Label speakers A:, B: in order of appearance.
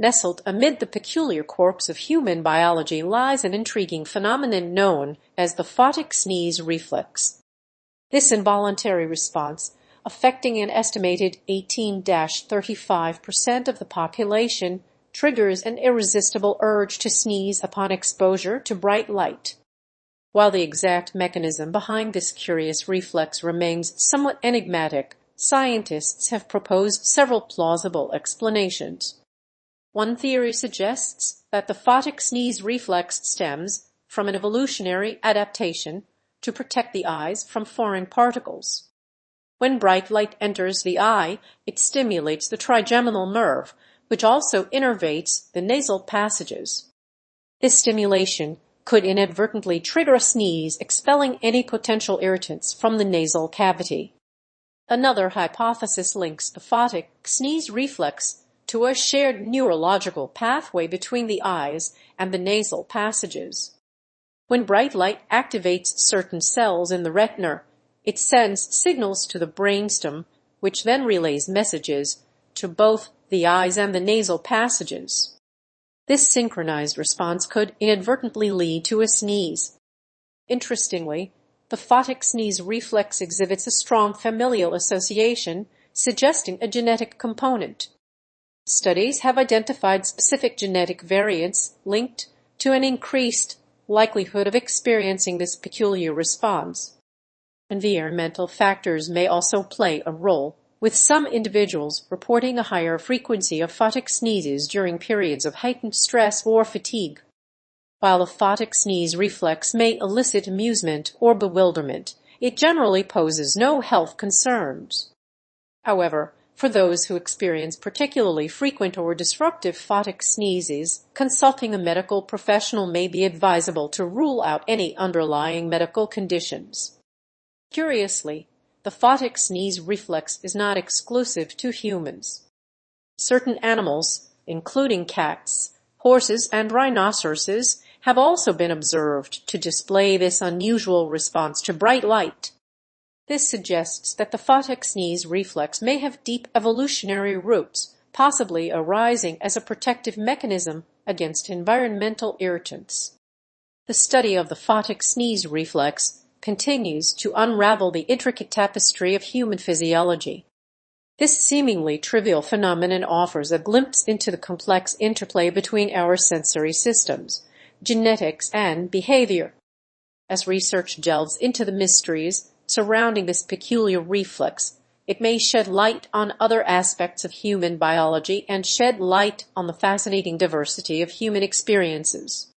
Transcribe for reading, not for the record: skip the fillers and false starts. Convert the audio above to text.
A: Nestled amid the peculiar quirks of human biology lies an intriguing phenomenon known as the photic sneeze reflex. This involuntary response, affecting an estimated 18–35% of the population, triggers an irresistible urge to sneeze upon exposure to bright light. While the exact mechanism behind this curious reflex remains somewhat enigmatic, scientists have proposed several plausible explanations. One theory suggests that the photic sneeze reflex stems from an evolutionary adaptation to protect the eyes from foreign particles. When bright light enters the eye, it stimulates the trigeminal nerve, which also innervates the nasal passages. This stimulation could inadvertently trigger a sneeze, expelling any potential irritants from the nasal cavity. Another hypothesis links the photic sneeze reflex to a shared neurological pathway between the eyes and the nasal passages. When bright light activates certain cells in the retina, it sends signals to the brainstem, which then relays messages to both the eyes and the nasal passages. This synchronized response could inadvertently lead to a sneeze. Interestingly, the photic sneeze reflex exhibits a strong familial association, suggesting a genetic component. Studies have identified specific genetic variants linked to an increased likelihood of experiencing this peculiar response. Environmental factors may also play a role, with some individuals reporting a higher frequency of photic sneezes during periods of heightened stress or fatigue. While the photic sneeze reflex may elicit amusement or bewilderment, it generally poses no health concerns. However, for those who experience particularly frequent or disruptive photic sneezes, consulting a medical professional may be advisable to rule out any underlying medical conditions. Curiously, the photic sneeze reflex is not exclusive to humans. Certain animals, including cats, horses, and rhinoceroses, have also been observed to display this unusual response to bright light. This suggests that the photic sneeze reflex may have deep evolutionary roots, possibly arising as a protective mechanism against environmental irritants. The study of the photic sneeze reflex continues to unravel the intricate tapestry of human physiology. This seemingly trivial phenomenon offers a glimpse into the complex interplay between our sensory systems, genetics, and behavior. As research delves into the mysteries surrounding this peculiar reflex, it may shed light on other aspects of human biology and shed light on the fascinating diversity of human experiences.